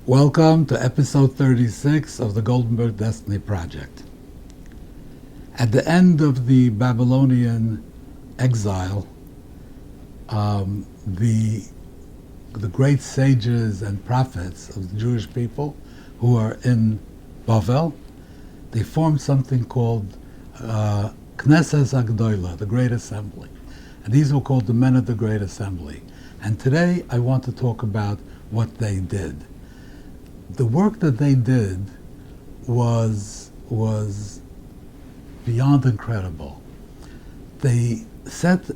Welcome to episode 36 of the Goldenberg Destiny Project. At the end of the Babylonian exile, the great sages and prophets of the Jewish people who are in Bavel, they formed something called Knesset Agdoila, the Great Assembly. And these were called the Men of the Great Assembly. And today I want to talk about what they did. The work that they did was beyond incredible. They set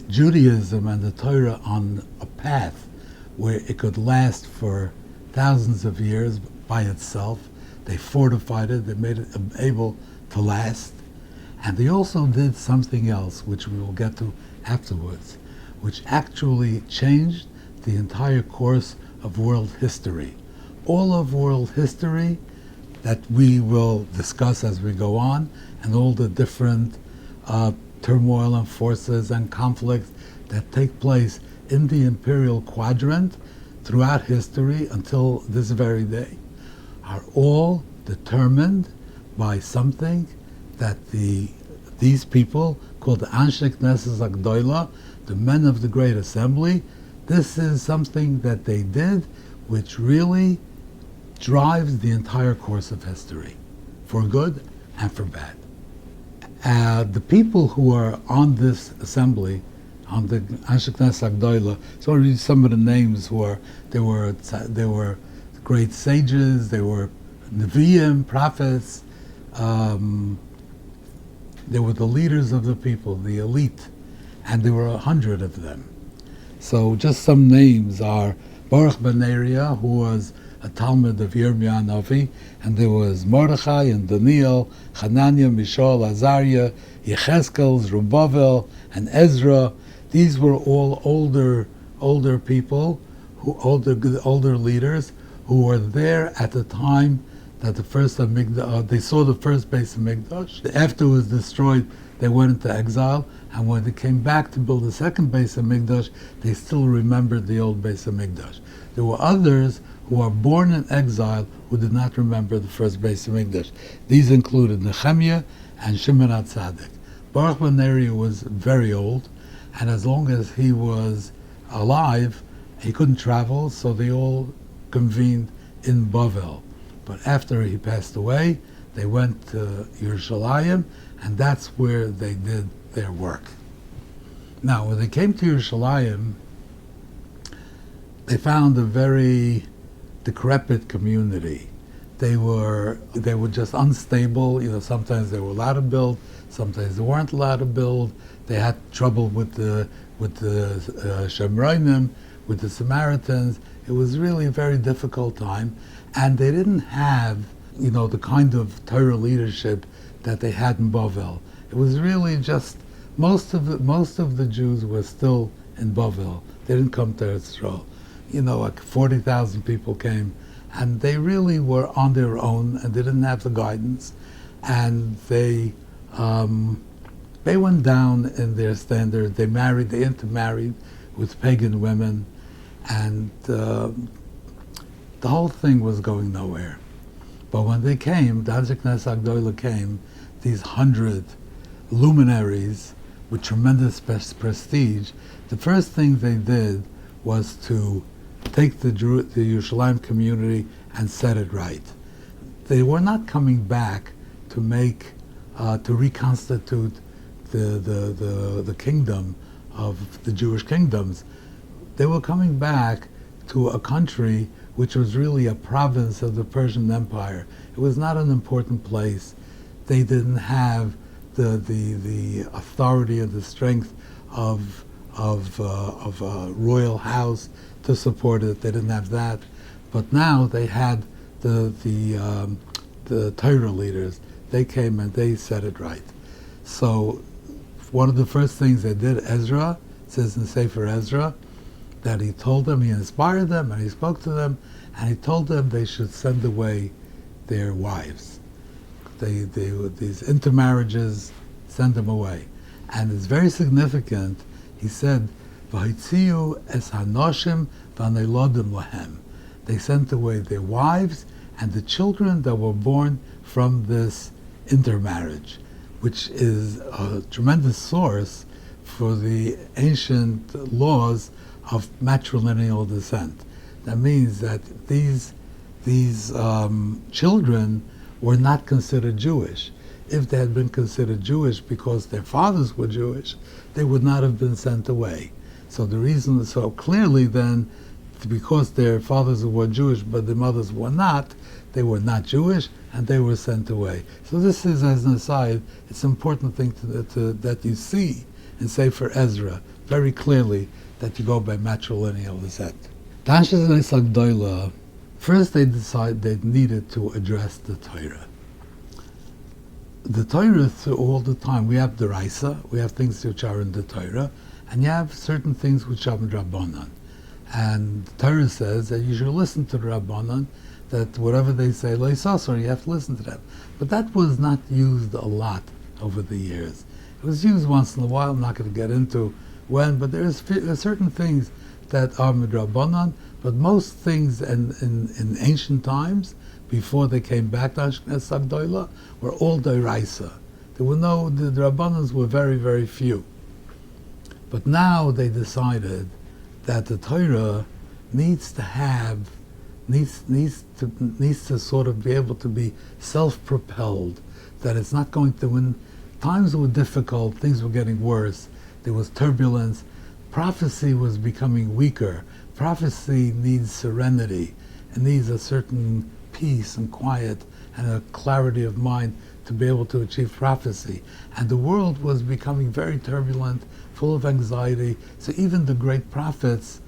Judaism and the Torah on a path where it could last for thousands of years by itself. They fortified it, they made it able to last. And they also did something else, which we will get to afterwards, which actually changed the entire course of world history. All of world history that we will discuss as we go on, and all the different turmoil and forces and conflicts that take place in the imperial quadrant throughout history until this very day, are all determined by something that these people called the Anshe Knesset Agdoila, the Men of the Great Assembly, this is something that they did which really drives the entire course of history, for good and for bad. The people who are on this assembly, on the Anshe Knesset Agdoila, so I'll read some of the names they were great sages, they were Nevi'im, prophets, they were the leaders of the people, the elite, and there were 100 of them. So just some names are Baruch ben Neriah, who was a Talmud of Yirmiyah Navi, and there was Mordechai and Daniel, Hananiah, Mishael, Azariah, Yechezkel, Zerubbabel, and Ezra. These were all older people, older leaders, who were there at the time that the first they saw the first Beis Hamikdash. After it was destroyed, they went into exile, and when they came back to build the second Beis Hamikdash, they still remembered the old Beis Hamikdash. There were others who were born in exile who did not remember the first Beis Hamikdash. These included Nehemiah and Shimon HaTzadik. Baruch ben Neriah was very old, and as long as he was alive, he couldn't travel, so they all convened in Bavel. But after he passed away, they went to Yerushalayim, and that's where they did their work. Now, when they came to Yerushalayim, they found a very decrepit community. They were just unstable. Sometimes they were allowed to build, sometimes they weren't allowed to build. They had trouble with the Shemronim, with the Samaritans. It was really a very difficult time, and they didn't have the kind of Torah leadership that they had in Bavel. It was really just most of the Jews were still in Bavel. They didn't come to Eretz Yisrael. Like 40,000 people came, and they really were on their own, and they didn't have the guidance, and they went down in their standards. They intermarried with pagan women, and the whole thing was going nowhere. But when they came, the Anshe Knesset Agdoila came, these 100 luminaries with tremendous prestige. The first thing they did was to take the Yerushalayim community and set it right. They were not coming back to reconstitute the kingdom of the Jewish kingdoms. They were coming back to a country which was really a province of the Persian Empire. It was not an important place. They didn't have the authority and the strength of a royal house to support it. They didn't have that. But now they had the Torah leaders. They came and they set it right. So one of the first things they did, Ezra, it says in Sefer Ezra, that he told them, he inspired them, and he spoke to them, and he told them they should send away their wives. These intermarriages, send them away. And it's very significant. He said, "V'hitziu es hanoshim v'anelodim lahem." they sent away their wives and the children that were born from this intermarriage, which is a tremendous source for the ancient laws of matrilineal descent. That means that these children were not considered Jewish. If they had been considered Jewish because their fathers were Jewish, they would not have been sent away. So the reason, so clearly then, because their fathers were Jewish but their mothers were not, they were not Jewish and they were sent away. So this is, as an aside, it's an important thing that you see in Sefer Ezra very clearly, that you go by matrilineal descent. First they decided they needed to address the Torah. The Torah, through all the time, we have Deraisa, we have things which are in the Torah, and you have certain things which are in Rabbanan. And the Torah says that you should listen to the Rabbanan, that whatever they say, Lo Yisasor, you have to listen to them. But that was not used a lot over the years. It was used once in a while. I'm not going to get into when, but there's certain things that are midrabanan, but most things in ancient times, before they came back to Ashkenaz Agdoila, were all Doraisa. There were the Rabbanans were very, very few. But now they decided that the Torah needs to sort of be able to be self-propelled, that it's not going to, when times were difficult, things were getting worse, there was turbulence, prophecy was becoming weaker. Prophecy needs serenity, and needs a certain peace and quiet and a clarity of mind to be able to achieve prophecy. And the world was becoming very turbulent, full of anxiety, so even the great prophets,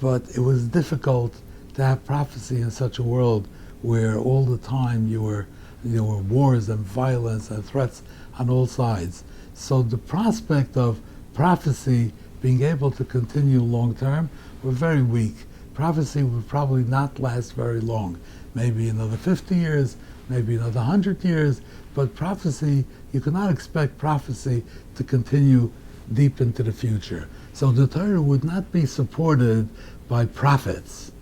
but it was difficult to have prophecy in such a world where all the time there were wars and violence and threats on all sides. So the prospect of prophecy being able to continue long term were very weak. Prophecy would probably not last very long, maybe another 50 years, maybe another 100 years, but prophecy, you cannot expect prophecy to continue deep into the future. So the Torah would not be supported by prophets,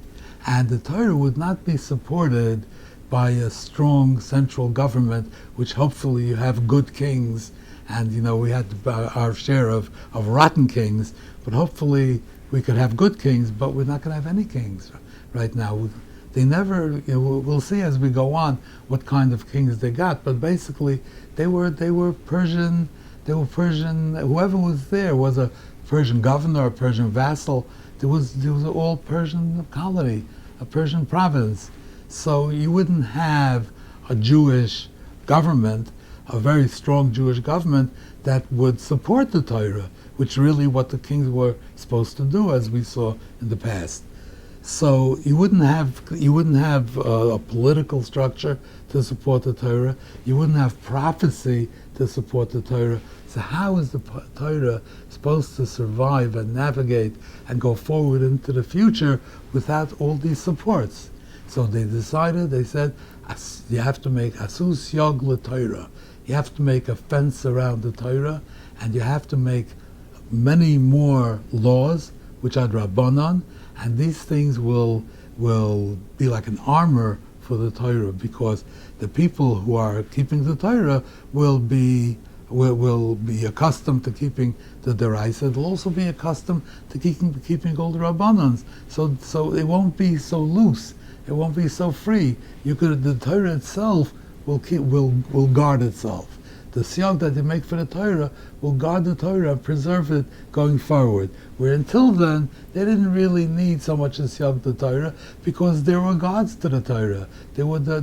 and the Torah would not be supported by a strong central government, which hopefully you have good kings, and we had our share of rotten kings, but hopefully we could have good kings, but we're not going to have any kings right now. They never, we'll see as we go on what kind of kings they got, but basically they were Persian, whoever was there was a Persian governor, a Persian vassal, there was all Persian colony, a Persian province. So you wouldn't have a Jewish government, a very strong Jewish government that would support the Torah, which really what the kings were supposed to do, as we saw in the past. So you wouldn't have a political structure to support the Torah. You wouldn't have prophecy to support the Torah. So how is the Torah supposed to survive and navigate and go forward into the future without all these supports? So they said, you have to make asus yog l'Torah. You have to make a fence around the Torah, and you have to make many more laws, which are Rabbanan, and these things will be like an armor for the Torah, because the people who are keeping the Torah will be accustomed to keeping the Deraisa. They'll also be accustomed to keeping all the Rabbanans. So it won't be so loose. It won't be so free. The Torah itself will guard itself. The siyag that they make for the Torah will guard the Torah and preserve it going forward. Where until then, they didn't really need so much the siyag the Torah, because there were gods to the Torah. There were the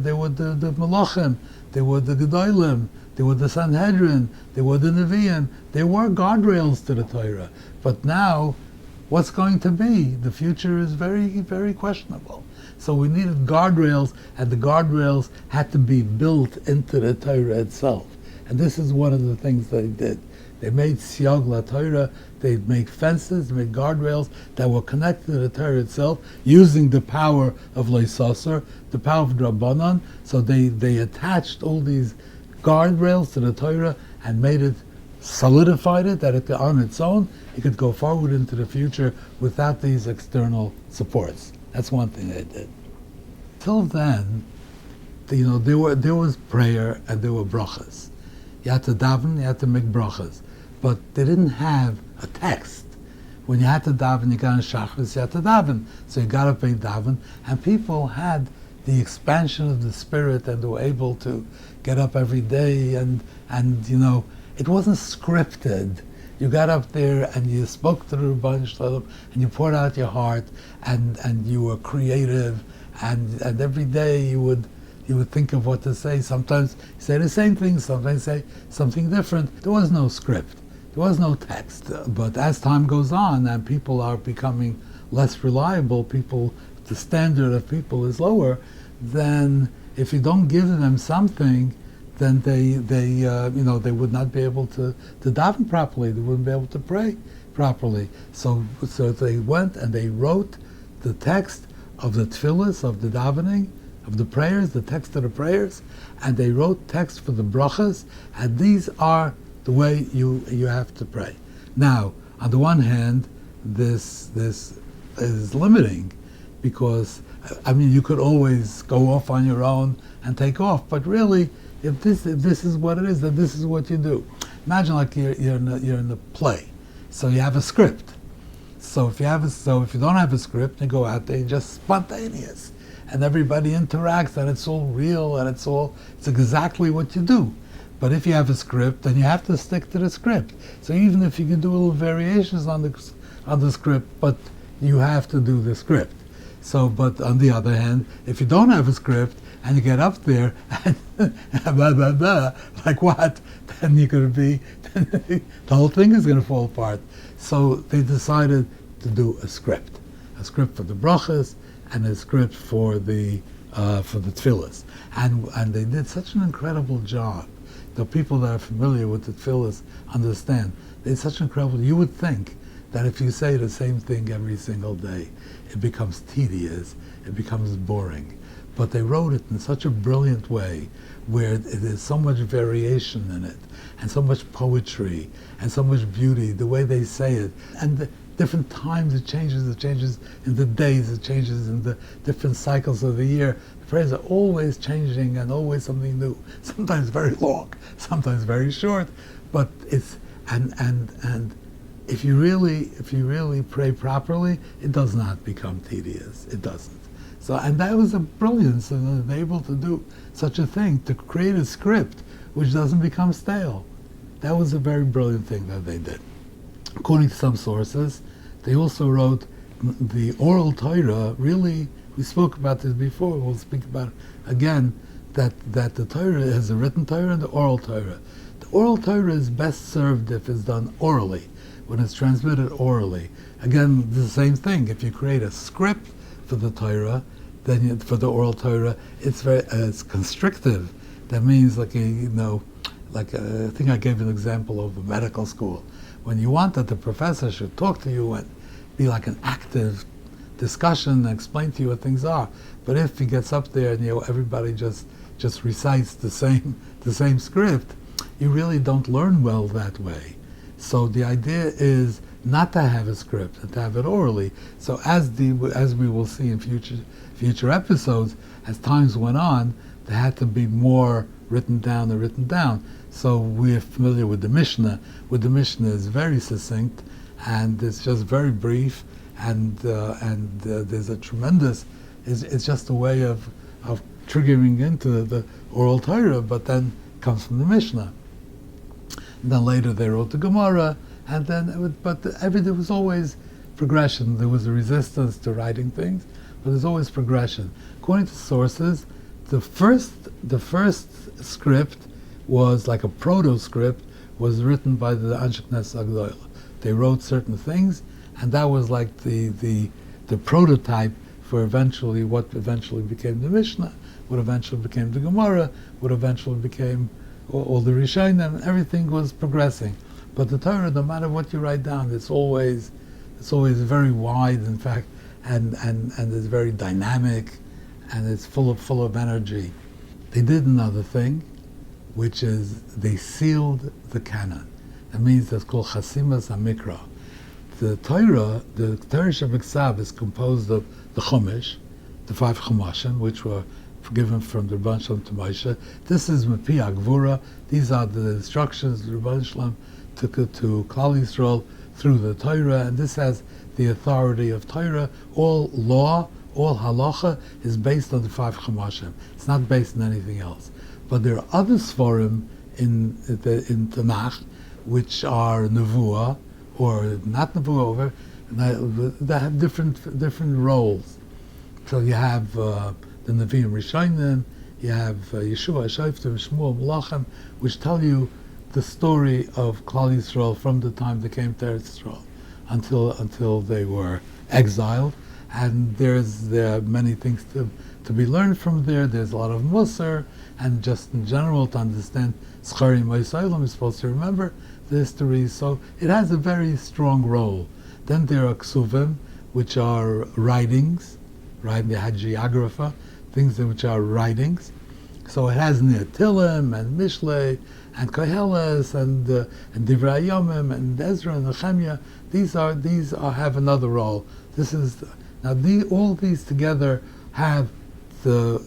Malachim, there were the Gedolim, there were the Sanhedrin, there were the Nevi'im. There were guardrails to the Torah. But now, what's going to be? The future is very, very questionable. So we needed guardrails, and the guardrails had to be built into the Torah itself. And this is one of the things they did. They made siyag la Torah, they made fences, they made guardrails that were connected to the Torah itself, using the power of Lo Yisasor, the power of Rabbanan. So they attached all these guardrails to the Torah and solidified it, that it on its own, it could go forward into the future without these external supports. That's one thing they did. until then, there was prayer and there were brachas. You had to daven, you had to make brachas, but they didn't have a text. When you had to daven, you got in shachris, you had to daven, so you got up and daven, and people had the expansion of the spirit, and they were able to get up every day, and it wasn't scripted. You got up there and you spoke to the Rebbeinu Shalom, and you poured out your heart, and you were creative, and every day you would think of what to say. Sometimes you say the same thing, sometimes say something different. There was no script. There was no text. But as time goes on and people are becoming less reliable, the standard of people is lower, then if you don't give them something, then they would not be able to daven properly. They wouldn't be able to pray properly. So they went and they wrote the text of the tefillas, of the davening, of the prayers, the text of the prayers, and they wrote text for the brachas, and these are the way you have to pray. Now, on the one hand, this is limiting, because you could always go off on your own and take off, but really, if this is what it is, then this is what you do. Imagine like you're in a play, so you have a script. So if you don't have a script, you go out there and just spontaneous, and everybody interacts, and it's all real, and it's exactly what you do. But if you have a script, then you have to stick to the script. So even if you can do little variations on the script, but you have to do the script. So, but on the other hand, if you don't have a script and you get up there and blah blah blah, like what? Then you're going to be the whole thing is going to fall apart. So they decided to do a script for the brachas and a script for the tefillas, and they did such an incredible job. The people that are familiar with the tefillas understand they did such an incredible. You would think that if you say the same thing every single day, it becomes tedious, it becomes boring. But they wrote it in such a brilliant way, where there's so much variation in it, and so much poetry, and so much beauty, the way they say it. And the different times it changes in the days, it changes in the different cycles of the year. The prayers are always changing and always something new. Sometimes very long, sometimes very short, but it's, and if you really pray properly, it does not become tedious. It doesn't. So, and that was a brilliance, and they're able to do such a thing, to create a script which doesn't become stale. That was a very brilliant thing that they did. According to some sources, they also wrote the oral Torah. Really, we spoke about this before, we'll speak about it again, that the Torah has a written Torah and the oral Torah. The oral Torah is best served if it's done orally, when it's transmitted orally. Again, the same thing. If you create a script for the Torah, then for the oral Torah, it's constrictive. That means, like I think I gave an example of a medical school. When you want that the professor should talk to you and be like an active discussion and explain to you what things are. But if he gets up there and everybody just recites the same script, you really don't learn well that way. So the idea is not to have a script and to have it orally. So as we will see in future episodes, as times went on, there had to be more written down. So we're familiar with the Mishnah. The Mishnah is very succinct, and it's just very brief, and there's a tremendous. It's just a way of triggering into the oral Torah, but then comes from the Mishnah. And then later they wrote the Gemara, and then there was always progression. There was a resistance to writing things, but there's always progression. According to sources, the first script was like a proto-script, was written by the Anshe Knesset Agdola. They wrote certain things, and that was like the prototype for what eventually became the Mishnah, what eventually became the Gemara, what eventually became all the Rishonim, and everything was progressing. But the Torah, no matter what you write down, it's always very wide, in fact, and it's very dynamic, and it's full of energy. They did another thing, which is they sealed the canon. That means that's called Chasimas HaMikra. The Torah Shebeksav is composed of the Chumash, the 5 Chumashim, which were given from the Rebbeinu Shalom to Moshe. This is Mepi Agvura. These are the instructions the Rebbeinu Shalom took it to Klal Yisrael through the Torah, and this has the authority of Torah. All law, all halacha is based on the 5 Chumashim. It's not based on anything else. But there are other Sforim in Tanakh which are Nevuah, or not Nevuah, that have different roles. So you have the Nevi'im Rishonim, you have Yeshua, Shoftim, Shmuel, Melachim, which tell you the story of Klal Yisrael from the time they came to Eretz Yisrael until they were exiled. And there are many things to be learned from there. There's a lot of Musar, and just in general to understand Zcharim V'Yisraelim is supposed to remember the history. So it has a very strong role. Then there are Ksuvim, which are writings, right? They had geographer, things which are writings. So it has Ne'atilim and Mishlei and Koheles and Divrei Yomim and Ezra and Nehemiah. These have another role. This is all these together have the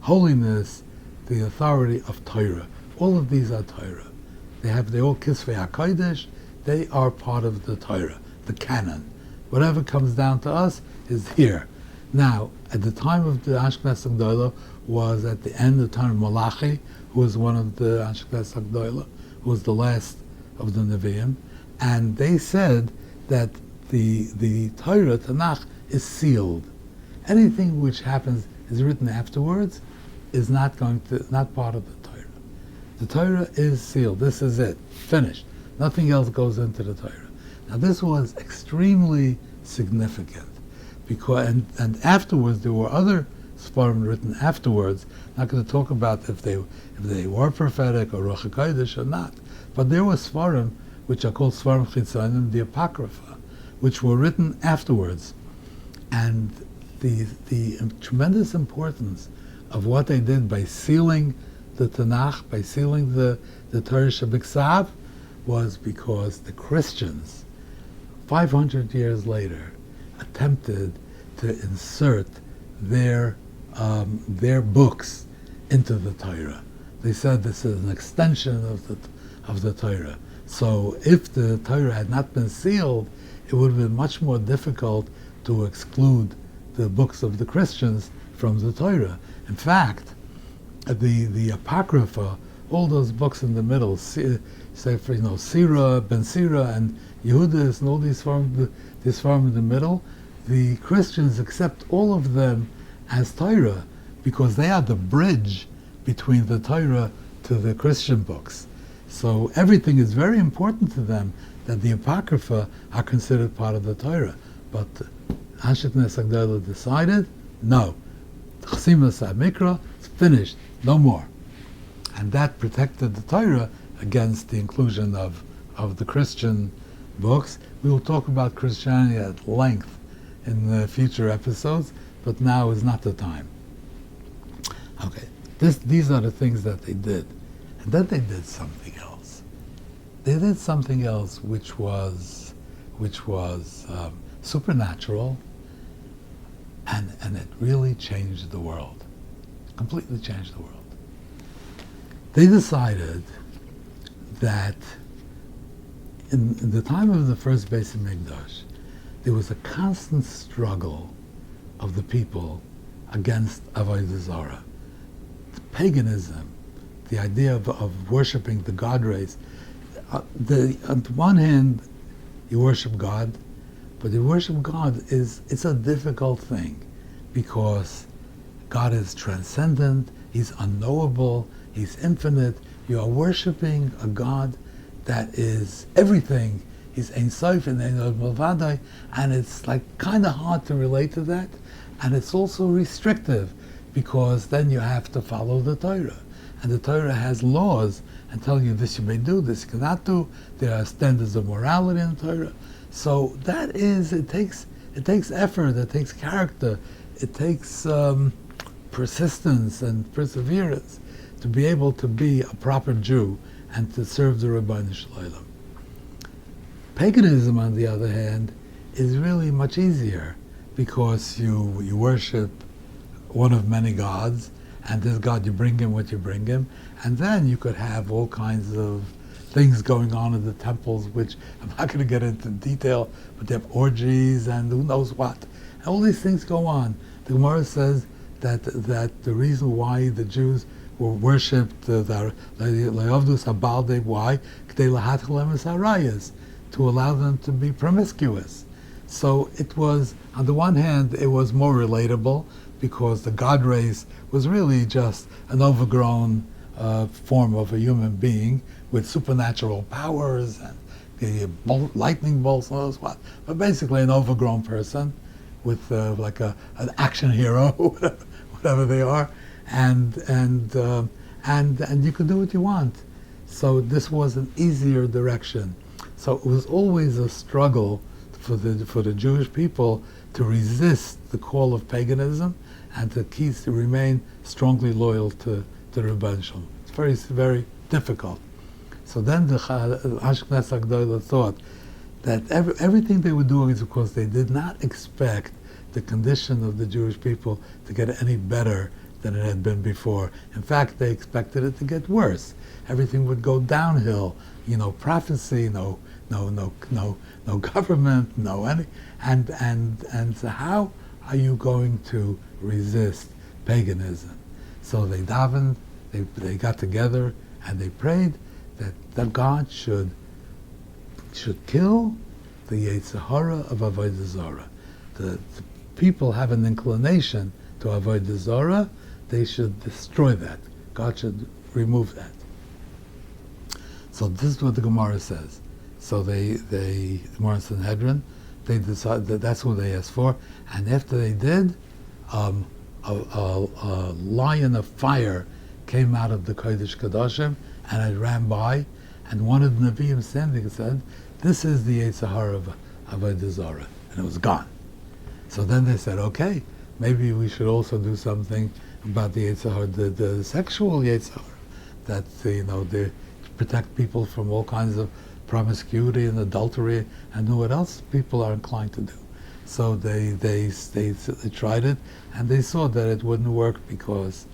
holiness, the authority of Torah. All of these are Torah. They all Kisvei HaKodesh. They are part of the Torah, the canon. Whatever comes down to us is here. Now, at the time of the Anshe Knesset Agdola was at the end of the time of Malachi, who was one of the Anshe Knesset Agdola, who was the last of the Nevi'im, and they said that the Torah, Tanakh, is sealed. Anything which happens, is written afterwards, is not part of the Torah. The Torah is sealed. This is it. Finished. Nothing else goes into the Torah. Now this was extremely significant because, and afterwards there were other Sfarim written afterwards. Not going to talk about if they were prophetic or Ruach HaKodesh or not, but there were Sfarim which are called Sfarim Chitzonim, the Apocrypha, which were written afterwards, and the tremendous importance of what they did by sealing the Tanakh, by sealing the Torah Shebiksav, was because the Christians, 500 years later, attempted to insert their books into the Torah. They said this is an extension of the Torah. So if the Torah had not been sealed, it would have been much more difficult to exclude the books of the Christians from the Torah. In fact, the Apocrypha, all those books in the middle, Sirah, Ben Sirah, and Yehudis, and all these form in the middle, the Christians accept all of them as Torah because they are the bridge between the Torah to the Christian books. So everything is very important to them that the Apocrypha are considered part of the Torah. But Anshe Knesset Agdola decided, no, Chasimas HaMikra, it's finished, no more. And that protected the Torah against the inclusion of the Christian books. We will talk about Christianity at length in the future episodes, but now is not the time. Okay, these are the things that they did. And then they did something else. They did something else which was supernatural, and it really changed the world. Completely changed the world. They decided that in the time of the first Beis Hamikdash, there was a constant struggle of the people against Avodah Zarah. Paganism, the idea of worshiping the God race. On the one hand, you worship God, but the worship God it's a difficult thing because God is transcendent, He's unknowable, He's infinite. You are worshiping a God that is everything. He's Ein Sof and Ein Od Milvadai, and it's like kind of hard to relate to that, and it's also restrictive because then you have to follow the Torah, and the Torah has laws and telling you this you may do, this you cannot do. There are standards of morality in the Torah. So that is, it takes effort, it takes character, it takes persistence and perseverance to be able to be a proper Jew and to serve the Ribbono Shel Olam. Paganism, on the other hand, is really much easier because you worship one of many gods, and this God, you bring him what you bring him, and then you could have all kinds of things going on in the temples, which I'm not going to get into detail, but they have orgies and who knows what. And all these things go on. The Gemara says that the reason why the Jews were worshipped why? To allow them to be promiscuous. So it was, on the one hand, it was more relatable because the god race was really just an overgrown form of a human being with supernatural powers and the lightning bolts and all this what. But basically an overgrown person with like an action hero, whatever they are, and you could do what you want. So this was an easier direction. So it was always a struggle for the Jewish people to resist the call of paganism and to remain strongly loyal to Rebbeinu Shalom. It's very, very difficult. So then the Ashkenaz Agdola thought that everything they were doing is because they did not expect the condition of the Jewish people to get any better than it had been before. In fact, they expected it to get worse. Everything would go downhill. Prophecy, no government, no any, and so how are you going to resist paganism? So they davened, they got together, and they prayed that God should kill the Yetzer Hara of Avodah Zarah. The people have an inclination to Avodah Zarah. They should destroy that. God should remove that. So this is what the Gemara says. So the Gemara Sanhedrin, they decided that's what they asked for, and after they did, a lion of fire came out of the Kodesh Kodashim, and it ran by, and one of the Nevi'im standing said, "This is the Yetzer Hara of Avodah Zarah," and it was gone. So then they said, "Okay, maybe we should also do something about the Yetzer Hara, the sexual Yetzer Hara, that they protect people from all kinds of promiscuity and adultery, and know what else people are inclined to do." So they tried it, and they saw that it wouldn't work because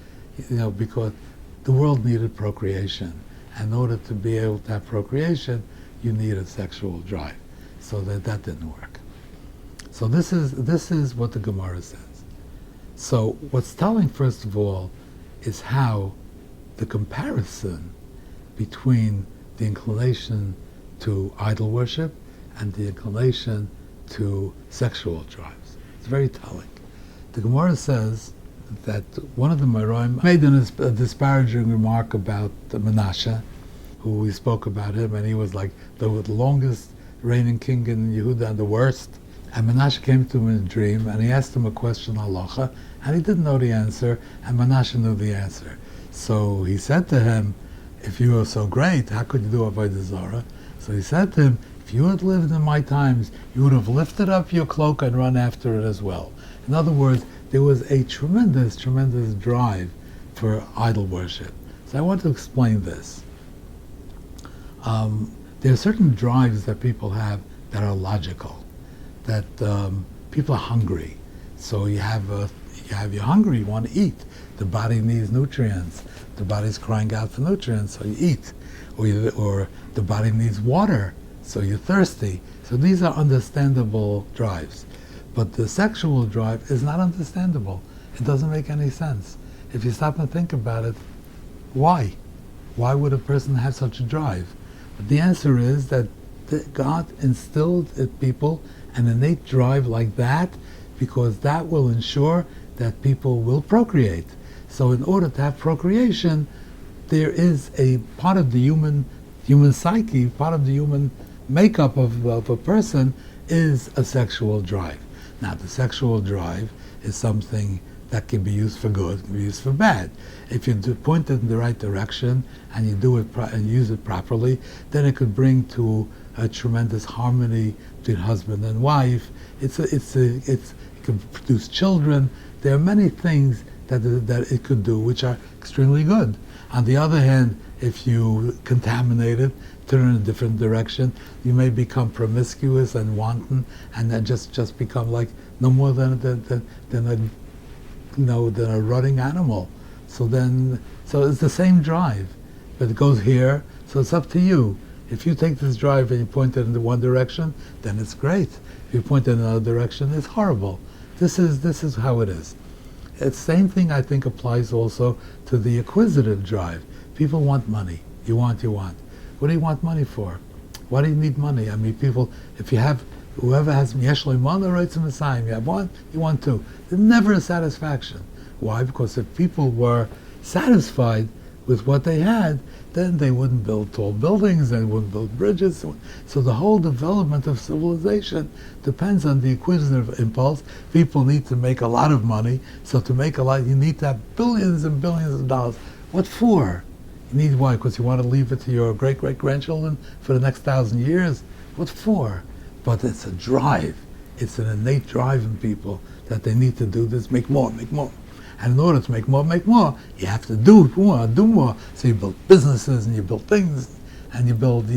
the world needed procreation. And in order to be able to have procreation, you need a sexual drive. So that didn't work. So this is what the Gemara says. So what's telling, first of all, is how the comparison between the inclination to idol worship and the inclination to sexual drives. It's very telling. The Gemara says that one of the Meroim made a disparaging remark about Menashe, who we spoke about him, and he was like the longest reigning king in Yehuda and the worst. And Menashe came to him in a dream, and he asked him a question, halacha, and he didn't know the answer, and Menashe knew the answer. So he said to him, "If you were so great, how could you do Avodah Zarah?" So he said to him, "If you had lived in my times, you would have lifted up your cloak and run after it as well." In other words, there was a tremendous, tremendous drive for idol worship. So I want to explain this. There are certain drives that people have that are logical, that people are hungry. So you're hungry, you want to eat. The body needs nutrients. The body's crying out for nutrients, so you eat. Or the body needs water, so you're thirsty. So these are understandable drives. But the sexual drive is not understandable. It doesn't make any sense. If you stop and think about it, why? Why would a person have such a drive? But the answer is that God instilled in people an innate drive like that, because that will ensure that people will procreate. So in order to have procreation, there is a part of the human psyche, part of the human makeup of a person is a sexual drive. Now, the sexual drive is something that can be used for good, can be used for bad. If you point it in the right direction and you do it and use it properly, then it could bring to a tremendous harmony between husband and wife. It can produce children. There are many things that it could do which are extremely good. On the other hand, if you contaminate it turn in a different direction. You may become promiscuous and wanton, and then just become like no more than a than a running animal. So it's the same drive, but it goes here. So it's up to you. If you take this drive and you point it in one direction, then it's great. If you point it in another direction, it's horrible. This is how it is. The same thing I think applies also to the acquisitive drive. People want money. You want. What do you want money for? Why do you need money? I mean, people, if you have, whoever has Yesh Leimana writes a Messiah, you have one, you want two. There's never a satisfaction. Why? Because if people were satisfied with what they had, then they wouldn't build tall buildings, they wouldn't build bridges. So the whole development of civilization depends on the acquisitive impulse. People need to make a lot of money. So to make a lot, you need to have billions and billions of dollars. What for? You need why? Because you want to leave it to your great-great-grandchildren for the next 1,000 years? What for? But it's a drive. It's an innate drive in people that they need to do this, make more. And in order to make more, you have to do more. So you build businesses and you build things and you build,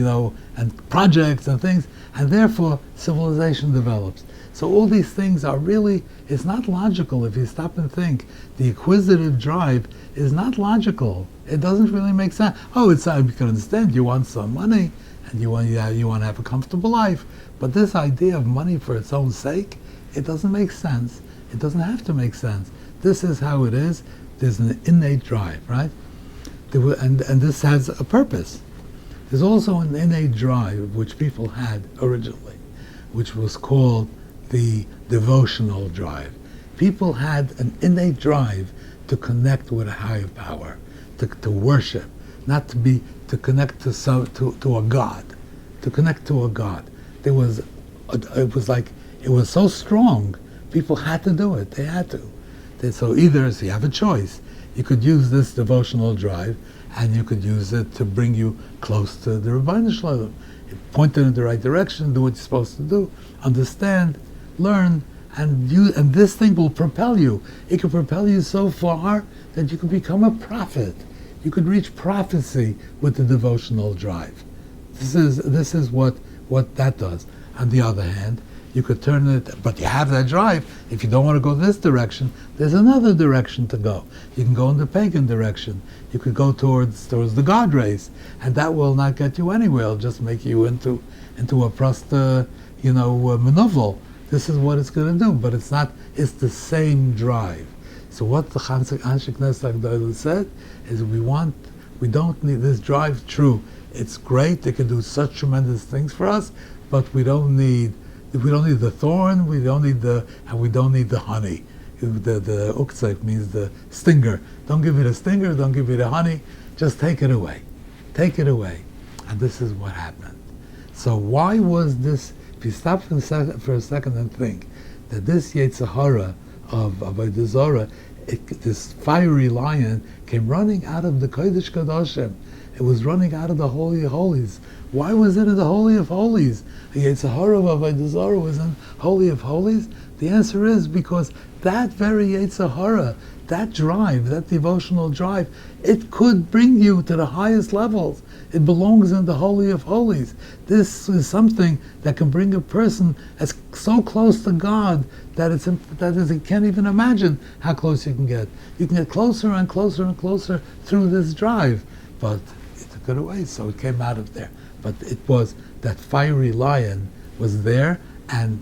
and projects and things, and therefore civilization develops. So all these things are really, it's not logical if you stop and think. The acquisitive drive is not logical. It doesn't really make sense. You can understand you want some money and you want to have a comfortable life, but this idea of money for its own sake, it doesn't make sense. It doesn't have to make sense. This is how it is. There's an innate drive, right? And this has a purpose. There's also an innate drive which people had originally, which was called the devotional drive. People had an innate drive to connect with a higher power, to worship, not to connect to a God, to connect to a God. It was so strong. People had to do it. They had to. So you have a choice. You could use this devotional drive, and you could use it to bring you close to the Rebbeinu Shalom. Point it in the right direction, do what you're supposed to do, understand, learn, and this thing will propel you. It can propel you so far that you can become a prophet. You could reach prophecy with the devotional drive. This is what that does. On the other hand, you could turn it, but you have that drive. If you don't want to go this direction, there's another direction to go. You can go in the pagan direction. You could go towards the God race, and that will not get you anywhere. It'll just make you into a prosta, manovel. This is what it's going to do, but it's not. It's the same drive. So what the Anshe Knesset Agdala said is we don't need this drive. True, it's great. It can do such tremendous things for us, but we don't need the thorn, we don't need the honey. The uktzek means the stinger. Don't give it a stinger, don't give it a honey, just take it away. Take it away. And this is what happened. So why was this, if you stop for a second and think, that this Yetzer Hara of Avodah Zarah, this fiery lion came running out of the Kodesh Kodashim. It was running out of the Holy of Holies. Why was it in the Holy of Holies? The Yetzer Hara of Avodah Zarah was in Holy of Holies? The answer is because that very Yetzer Hara, that drive, that devotional drive, it could bring you to the highest levels. It belongs in the Holy of Holies. This is something that can bring a person as so close to God that you can't even imagine how close you can get. You can get closer and closer and closer through this drive. But it took it away, so it came out of there. But it was that fiery lion was there, and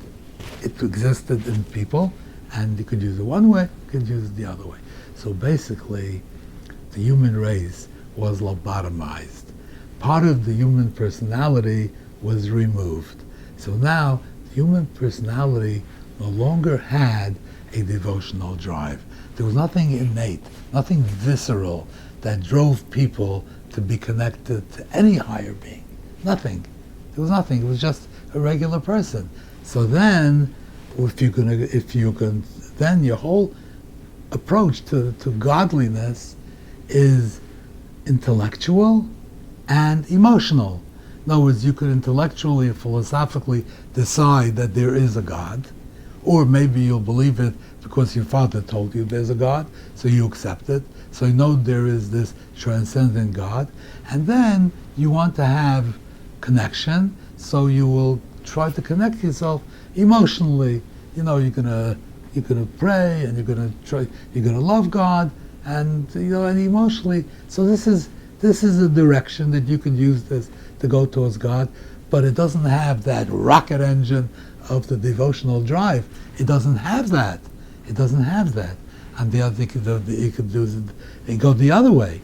it existed in people, and you could use it one way, you could use it the other way. So basically, the human race was lobotomized. Part of the human personality was removed. So now, the human personality no longer had a devotional drive. There was nothing innate, nothing visceral that drove people to be connected to any higher being. Nothing. There was nothing. It was just a regular person. So then, then your whole approach to godliness is intellectual and emotional. In other words, you could intellectually and philosophically decide that there is a God, or maybe you'll believe it because your father told you there's a God, so you accept it. So you know there is this transcendent God, and then you want to have connection, so you will try to connect yourself emotionally. You're gonna pray, and you're gonna love God, and and emotionally. So this is a direction that you can use this to go towards God, but it doesn't have that rocket engine of the devotional drive. It doesn't have that. It doesn't have that. And the other thing you could do is go the other way.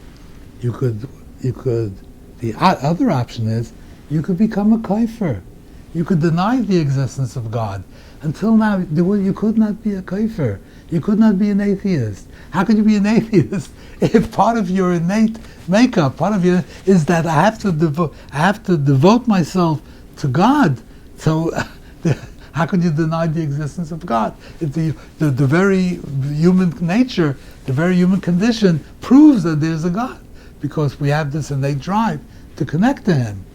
The other option is you could become a kafir. You could deny the existence of God. Until now, you could not be a kafir. You could not be an atheist. How could you be an atheist if part of your innate makeup, part of you, is that I have to devote myself to God? So, how could you deny the existence of God? If the very human nature, the very human condition proves that there's a God, because we have this innate drive to connect to Him.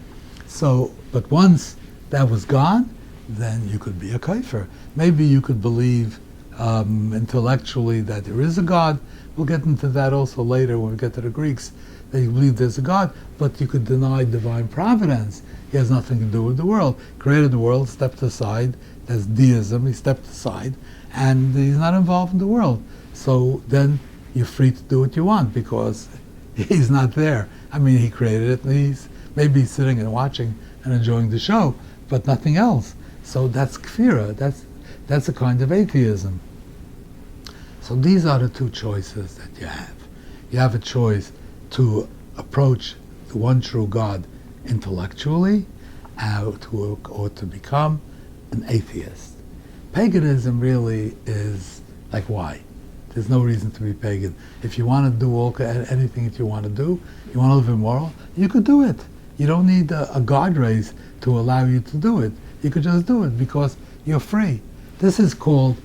So, but once that was gone, then you could be a kafir. Maybe you could believe intellectually that there is a God. We'll get into that also later when we get to the Greeks. They believe there's a God, but you could deny divine providence. He has nothing to do with the world. Created the world, stepped aside. That's deism. He stepped aside, and he's not involved in the world. So then you're free to do what you want, because he's not there. I mean, he created it, and he's maybe sitting and watching and enjoying the show, but nothing else. So that's kfira. That's a kind of atheism. So these are the two choices that you have. You have a choice to approach the one true God intellectually, or to become an atheist. Paganism really is like, why? There's no reason to be pagan. If you want to do anything that you want to do, you want to live immoral, you could do it. You don't need a God race to allow you to do it. You could just do it because you're free. This is called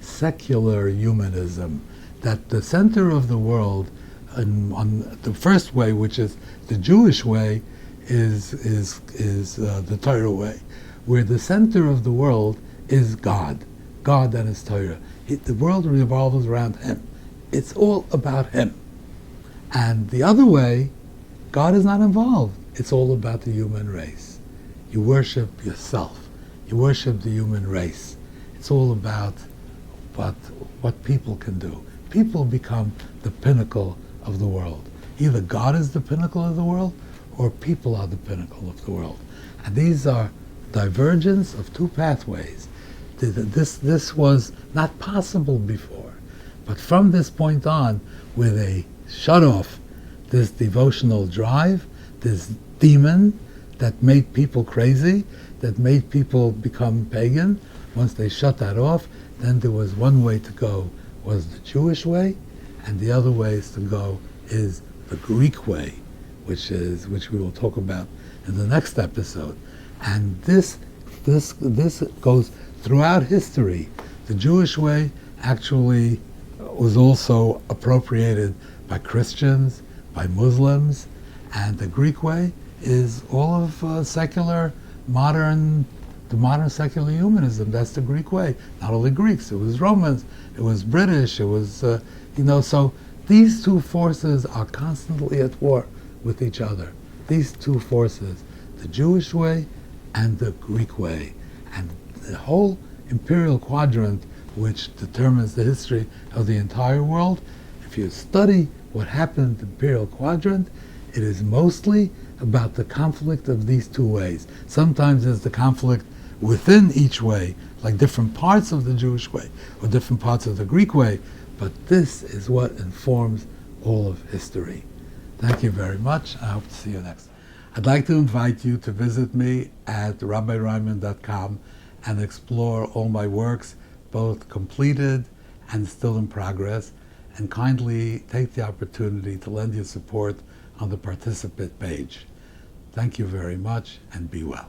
secular humanism. That the center of the world, on the first way, which is the Jewish way, is the Torah way, where the center of the world is God and His Torah. The world revolves around Him. It's all about Him. And the other way, God is not involved. It's all about the human race. You worship yourself. You worship the human race. It's all about what people can do. People become the pinnacle of the world. Either God is the pinnacle of the world, or people are the pinnacle of the world. And these are divergence of two pathways. This was not possible before. But from this point on, where they shut off this devotional drive, this demon that made people crazy, that made people become pagan, once they shut that off, then there was one way to go, was the Jewish way, and the other ways to go is the Greek way, which we will talk about in the next episode. And this goes throughout history. The Jewish way actually was also appropriated by Christians, by Muslims, and the Greek way is all of secular, modern secular humanism. That's the Greek way. Not only Greeks, it was Romans, it was British, it was, so these two forces are constantly at war with each other. These two forces, the Jewish way and the Greek way. And the whole imperial quadrant, which determines the history of the entire world, if you study what happened in the imperial quadrant, it is mostly about the conflict of these two ways. Sometimes there's the conflict within each way, like different parts of the Jewish way or different parts of the Greek way, but this is what informs all of history. Thank you very much. I hope to see you next time. I'd like to invite you to visit me at rabbireiman.com and explore all my works, both completed and still in progress, and kindly take the opportunity to lend your support on the participant page. Thank you very much, and be well.